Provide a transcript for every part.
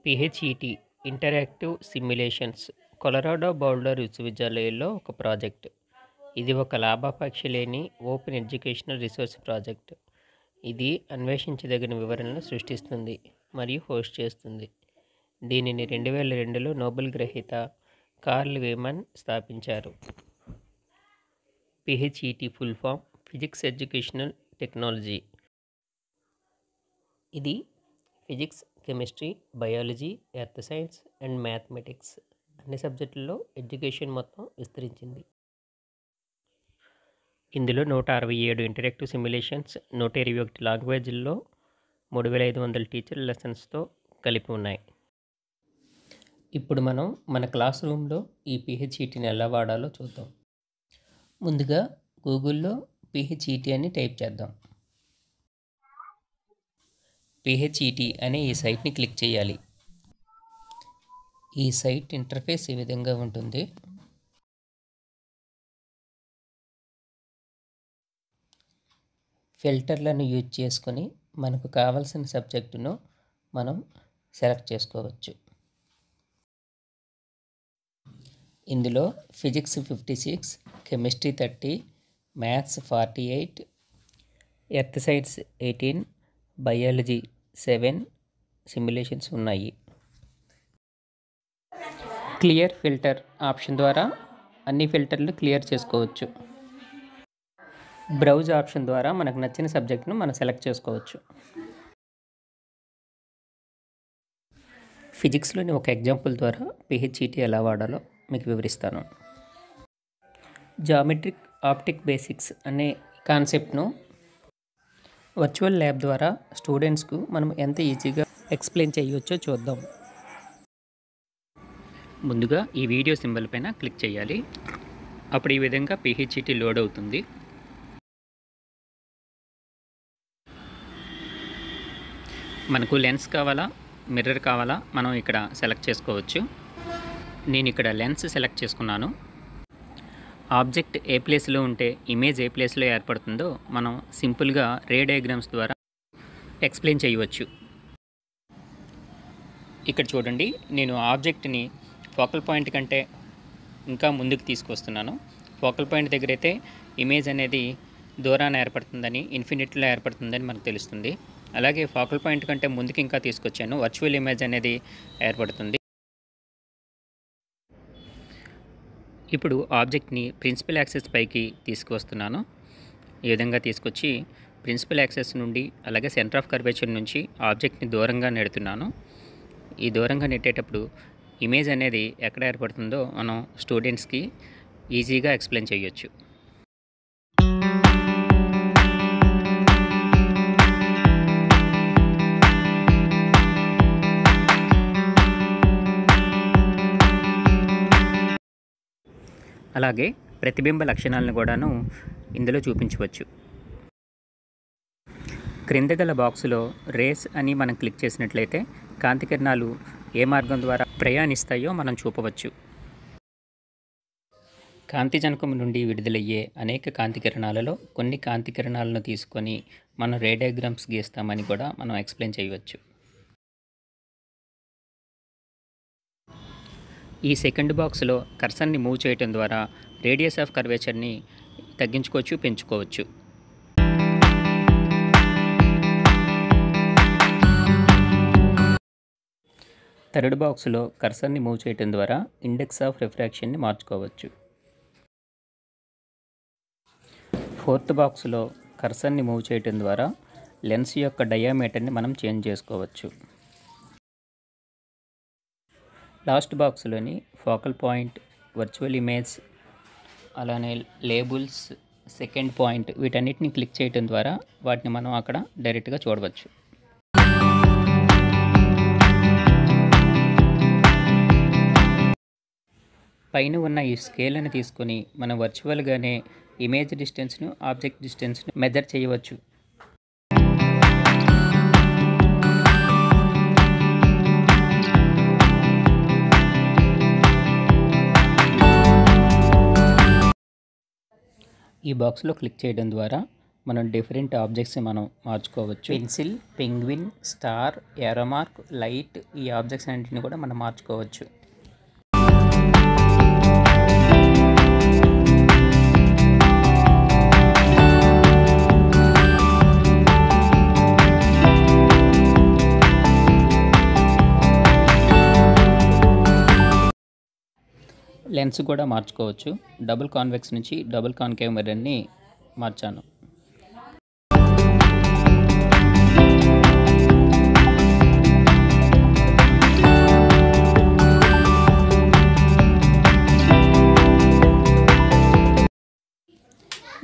పిహెచ్ఈటి interactive simulations Colorado boulder విశ్వవిద్యాలయంలో ఒక project. ఇది ఒక లాభాపేక్ష లేని ఓపెన్ ఎడ్యుకేషనల్ రిసోర్స్ ప్రాజెక్ట్. ఇది అన్వేషించదగిన వివరణలను సృష్టిస్తుంది మరియు హోస్ట్ చేస్తుంది. దీనిని 2002లో నోబెల్ గ్రహీత కార్ల్ వేమన్ స్థాపించారు. PhET full form physics educational technology. ఇది physics, chemistry, biology, earth science and mathematics అన్ని సబ్జెక్టుల్లో ఎడ్యుకేషన్ మొత్తం విస్తరించింది. ఇందులో 167 ఇంటరాక్టివ్ సిమ్యులేషన్స్, 121 లాంగ్వేజ్ల్లో 3500 టీచర్ లెసన్స్తో కలిపి ఉన్నాయి. ఇప్పుడు మనం మన క్లాస్ రూమ్లో ఈ పిహెచ్ఈటిని ఎలా వాడాలో చూద్దాం. ముందుగా గూగుల్లో పిహెచ్ఈటి అని టైప్ చేద్దాం. పిహెచ్ఈటి అనే ఈ సైట్ని క్లిక్ చేయాలి. ఈ సైట్ ఇంటర్ఫేస్ ఈ విధంగా ఉంటుంది. ఫిల్టర్లను యూజ్ చేసుకొని మనకు కావాల్సిన సబ్జెక్టును మనం సెలెక్ట్ చేసుకోవచ్చు. ఇందులో physics 56, chemistry 30, maths 48, earth science 18, biology 7 simulations ఉన్నాయి. క్లియర్ ఫిల్టర్ ఆప్షన్ ద్వారా అన్ని ఫిల్టర్లు క్లియర్ చేసుకోవచ్చు. బ్రౌజ్ ఆప్షన్ ద్వారా మనకు నచ్చిన సబ్జెక్ట్ను మనం సెలెక్ట్ చేసుకోవచ్చు. ఫిజిక్స్లోని ఒక ఎగ్జాంపుల్ ద్వారా పిహెచ్ఈటి ఎలా వాడాలో మీకు వివరిస్తాను. జామెట్రిక్ ఆప్టిక్ బేసిక్స్ అనే కాన్సెప్ట్ను వర్చువల్ ల్యాబ్ ద్వారా స్టూడెంట్స్కు మనం ఎంత ఈజీగా ఎక్స్ప్లెయిన్ చేయవచ్చో చూద్దాం. ముందుగా ఈ వీడియో సింబల్ పైన క్లిక్ చేయాలి. అప్పుడు ఈ విధంగా పిహెచ్ఈటి లోడ్ అవుతుంది. మనకు లెన్స్ కావాలా, మిర్రర్ కావాలా మనం ఇక్కడ సెలెక్ట్ చేసుకోవచ్చు. నేను ఇక్కడ లెన్స్ సెలెక్ట్ చేసుకున్నాను. ఆబ్జెక్ట్ ఏ ప్లేస్లో ఉంటే ఇమేజ్ ఏ ప్లేస్లో ఏర్పడుతుందో మనం సింపుల్గా రే డయాగ్రామ్స్ ద్వారా ఎక్స్ప్లెయిన్ చేయవచ్చు. ఇక్కడ చూడండి, నేను ఆబ్జెక్ట్ని ఫోకల్ పాయింట్ కంటే ఇంకా ముందుకు తీసుకొస్తున్నాను. ఫోకల్ పాయింట్ దగ్గర అయితే ఇమేజ్ అనేది దూరాన్ని ఏర్పడుతుందని, ఇన్ఫినిట్లో ఏర్పడుతుందని మనకు తెలుస్తుంది. అలాగే ఫోకల్ పాయింట్ కంటే ముందుకు ఇంకా తీసుకొచ్చాను, వర్చువల్ ఇమేజ్ అనేది ఏర్పడుతుంది. ఇప్పుడు ఆబ్జెక్ట్ని ప్రిన్సిపల్ యాక్సెస్ పైకి తీసుకువస్తున్నాను. ఈ విధంగా తీసుకొచ్చి ప్రిన్సిపల్ యాక్సెస్ నుండి అలాగే సెంటర్ ఆఫ్ కర్వేచర్ నుంచి ఆబ్జెక్ట్ని దూరంగా నెడుతున్నాను. ఈ దూరంగా నెట్టేటప్పుడు ఇమేజ్ అనేది ఎక్కడ ఏర్పడుతుందో మనం స్టూడెంట్స్కి ఈజీగా ఎక్స్ప్లెయిన్ చేయొచ్చు. అలాగే ప్రతిబింబ లక్షణాలను కూడాను ఇందులో చూపించవచ్చు. క్రింద గల బాక్సులో రేస్ అని మనం క్లిక్ చేసినట్లయితే కాంతి కిరణాలు ఏ మార్గం ద్వారా ప్రయాణిస్తాయో మనం చూపవచ్చు. కాంతి జనకం నుండి విడుదలయ్యే అనేక కాంతి కిరణాలలో కొన్ని కాంతి కిరణాలను తీసుకొని మనం రే డయాగ్రామ్స్ గీస్తామని కూడా మనం ఎక్స్ప్లెయిన్ చేయవచ్చు. ఈ సెకండ్ బాక్స్లో కర్సర్ని మూవ్ చేయటం ద్వారా రేడియస్ ఆఫ్ కర్వేచర్ని తగ్గించుకోవచ్చు, పెంచుకోవచ్చు. థర్డ్ బాక్స్లో కర్సర్ని మూవ్ చేయటం ద్వారా ఇండెక్స్ ఆఫ్ రిఫ్రాక్షన్ని మార్చుకోవచ్చు. ఫోర్త్ బాక్స్లో కర్సర్ని మూవ్ చేయటం ద్వారా లెన్స్ యొక్క డయామీటర్ని మనం చేంజ్ చేసుకోవచ్చు. లాస్ట్ బాక్స్లోని ఫోకల్ పాయింట్, వర్చువల్ ఇమేజ్, అలానే లేబుల్స్, సెకండ్ పాయింట్ వీటన్నిటిని క్లిక్ చేయటం ద్వారా వాటిని మనం అక్కడ డైరెక్ట్గా చూడవచ్చు. పైన ఉన్న ఈ స్కేల్ని తీసుకొని మనం వర్చువల్గానే ఇమేజ్ డిస్టెన్స్ను, ఆబ్జెక్ట్ డిస్టెన్స్ను మెజర్ చేయవచ్చు. ఈ బాక్స్లో క్లిక్ చేయడం ద్వారా మనం డిఫరెంట్ ఆబ్జెక్ట్స్ మనం మార్చుకోవచ్చు. పెన్సిల్, పెంగ్విన్, స్టార్, ఏరో మార్క్, లైట్, ఈ ఆబ్జెక్ట్స్ అన్నింటిని కూడా మనం మార్చుకోవచ్చు. లెన్స్ కూడా మార్చుకోవచ్చు. డబుల్ కాన్వెక్స్ నుంచి డబుల్ కాన్కేవ్ మిర్రర్ని మార్చాను.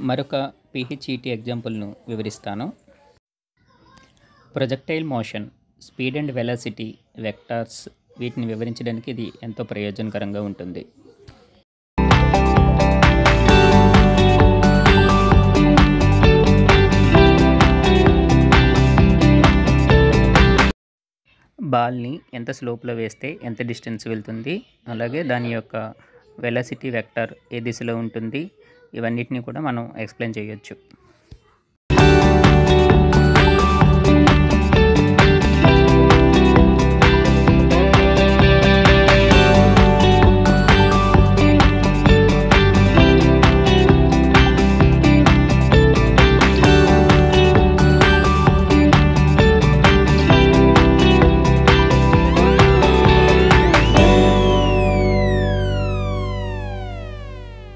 మరొక PHET ఎగ్జాంపుల్ను వివరిస్తాను. Projectile motion, speed and velocity, vectors, వీటిని వివరించడానికి ఇది ఎంతో ప్రయోజనకరంగా ఉంటుంది. బాల్ని ఎంత స్లోప్లో వేస్తే ఎంత డిస్టెన్స్ వెళ్తుంది, అలాగే దాని యొక్క వెలాసిటీ వెక్టర్ ఏ దిశలో ఉంటుంది, ఇవన్నిటిని కూడా మనం ఎక్స్ప్లెయిన్ చేయొచ్చు.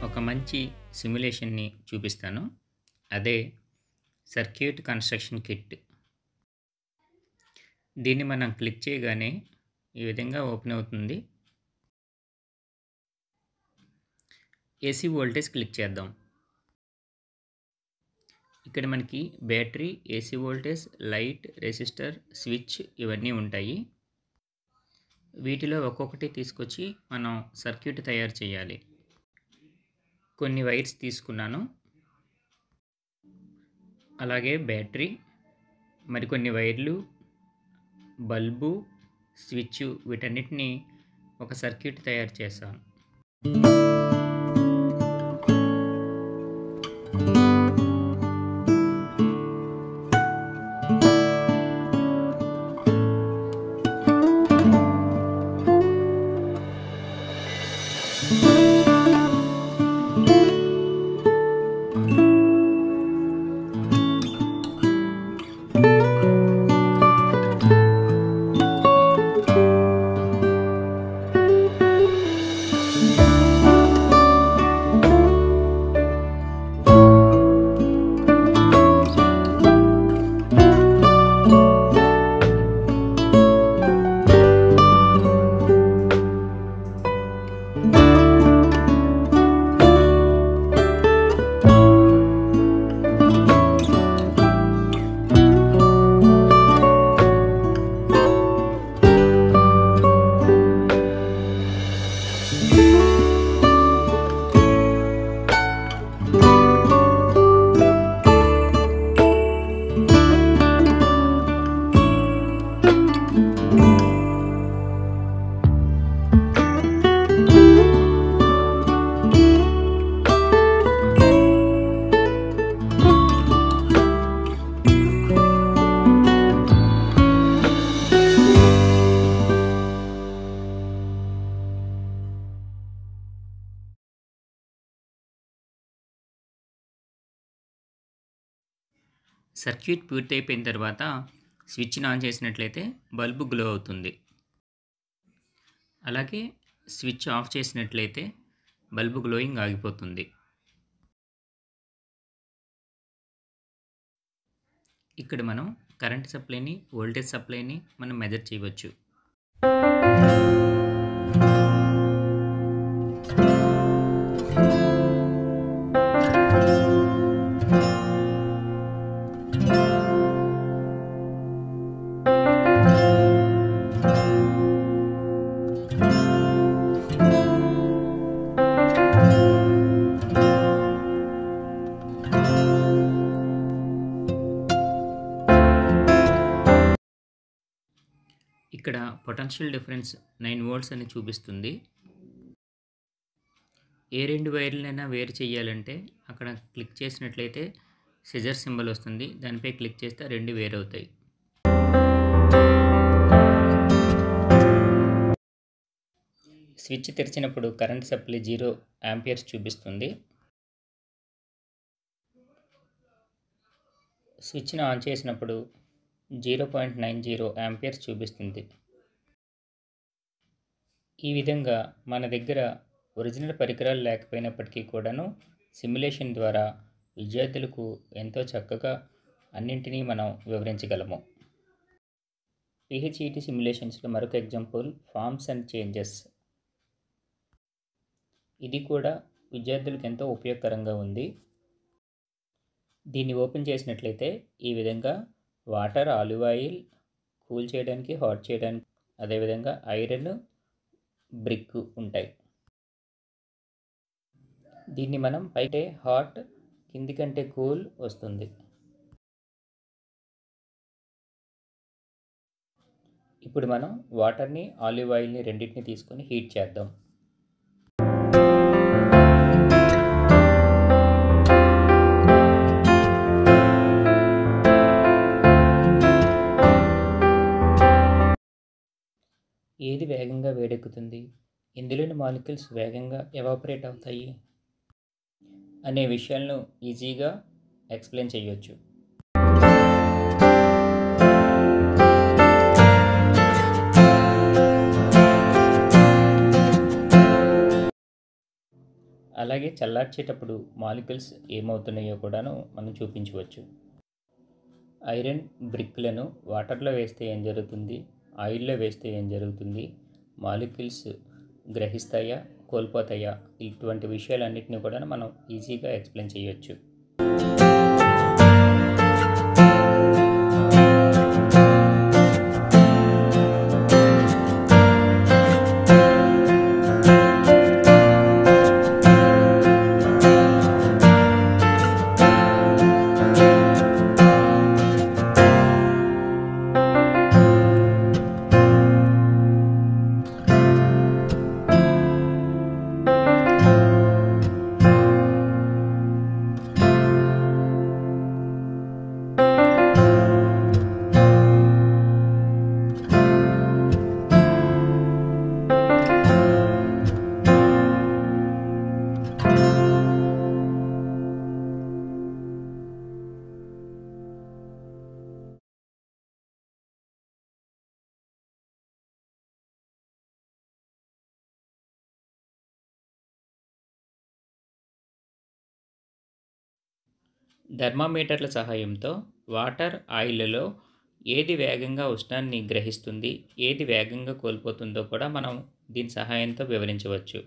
ఒక మంచి సిమ్యులేషన్ని చూపిస్తాను. అదే సర్క్యూట్ కన్స్ట్రక్షన్ కిట్. దీన్ని మనం క్లిక్ చేయగానే ఈ విధంగా ఓపెన్ అవుతుంది. AC వోల్టేజ్ క్లిక్ చేద్దాం. ఇక్కడ మనకి battery, AC voltage, light, resistor, switch ఇవన్నీ ఉంటాయి. వీటిలో ఒక్కొక్కటి తీసుకొచ్చి మనం సర్క్యూట్ తయారు చేయాలి. కొన్ని వైర్స్ తీసుకున్నాను, అలాగే బ్యాటరీ, మరికొన్ని వైర్లు, బల్బు, స్విచ్, వీటన్నిటిని ఒక సర్క్యూట్ తయారు చేశాను. సర్క్యూట్ పూర్తయిపోయిన తర్వాత స్విచ్ని ఆన్ చేసినట్లయితే బల్బు గ్లో అవుతుంది. అలాగే స్విచ్ ఆఫ్ చేసినట్లయితే బల్బు గ్లోయింగ్ ఆగిపోతుంది. ఇక్కడ మనం కరెంట్ సప్లైని, వోల్టేజ్ సప్లైని మనం మెజర్ చేయవచ్చు. ఇక్కడ పొటెన్షియల్ డిఫరెన్స్ 9 వోల్ట్స్ అని చూపిస్తుంది. ఏ రెండు వైర్లనైనా వేరు చేయాలంటే అక్కడ క్లిక్ చేసినట్లయితే సిజర్ సింబల్ వస్తుంది. దానిపై క్లిక్ చేస్తే రెండు వేరవుతాయి. స్విచ్ తెరిచినప్పుడు కరెంట్ సప్లై 0 ఆంపియర్స్ చూపిస్తుంది. స్విచ్ను ఆన్ చేసినప్పుడు 0.90 ఆంపియర్స్ చూపిస్తుంది. ఈ విధంగా మన దగ్గర ఒరిజినల్ పరికరాలు లేకపోయినప్పటికీ కూడాను సిమ్యులేషన్ ద్వారా విద్యార్థులకు ఎంతో చక్కగా అన్నింటినీ మనం వివరించగలము. PHET సిమ్యులేషన్స్లో మరొక ఎగ్జాంపుల్ ఫార్మ్స్ అండ్ చేంజెస్. ఇది కూడా విద్యార్థులకు ఎంతో ఉపయోగకరంగా ఉంది. దీన్ని ఓపెన్ చేసినట్లయితే ఈ విధంగా వాటర్, ఆలివ్ ఆయిల్, కూల్ చేయడానికి, హాట్ చేయడానికి, అదేవిధంగా ఐరన్, బ్రిక్ ఉంటాయి. దీన్ని మనం పైకి హాట్, కింది కంటే కూల్ వస్తుంది. ఇప్పుడు మనం వాటర్ని, ఆలివ్ ఆయిల్ని రెండింటిని తీసుకొని హీట్ చేద్దాం. ఏది వేగంగా వేడెక్కుతుంది, ఇందులోని మాలిక్యూల్స్ వేగంగా ఎవాపరేట్ అవుతాయి అనే విషయాలను ఈజీగా ఎక్స్ప్లెయిన్ చేయొచ్చు. అలాగే చల్లార్చేటప్పుడు మాలిక్యూల్స్ ఏమవుతున్నాయో కూడాను మనం చూపించవచ్చు. ఐరన్ బ్రిక్లను వాటర్లో వేస్తే ఏం జరుగుతుంది, ఆయిల్లో వేస్తే ఏం జరుగుతుంది, మాలిక్యూల్స్ గ్రహిస్తాయా, కోల్పోతాయా, ఇటువంటి విషయాలన్నింటినీ కూడా మనం ఈజీగా ఎక్స్ప్లెయిన్ చేయొచ్చు. థర్మామీటర్ల సహాయంతో వాటర్, ఆయిల్లో ఏది వేగంగా ఉష్ణాన్ని గ్రహిస్తుంది, ఏది వేగంగా కోల్పోతుందో కూడా మనం దీని సహాయంతో వివరించవచ్చు.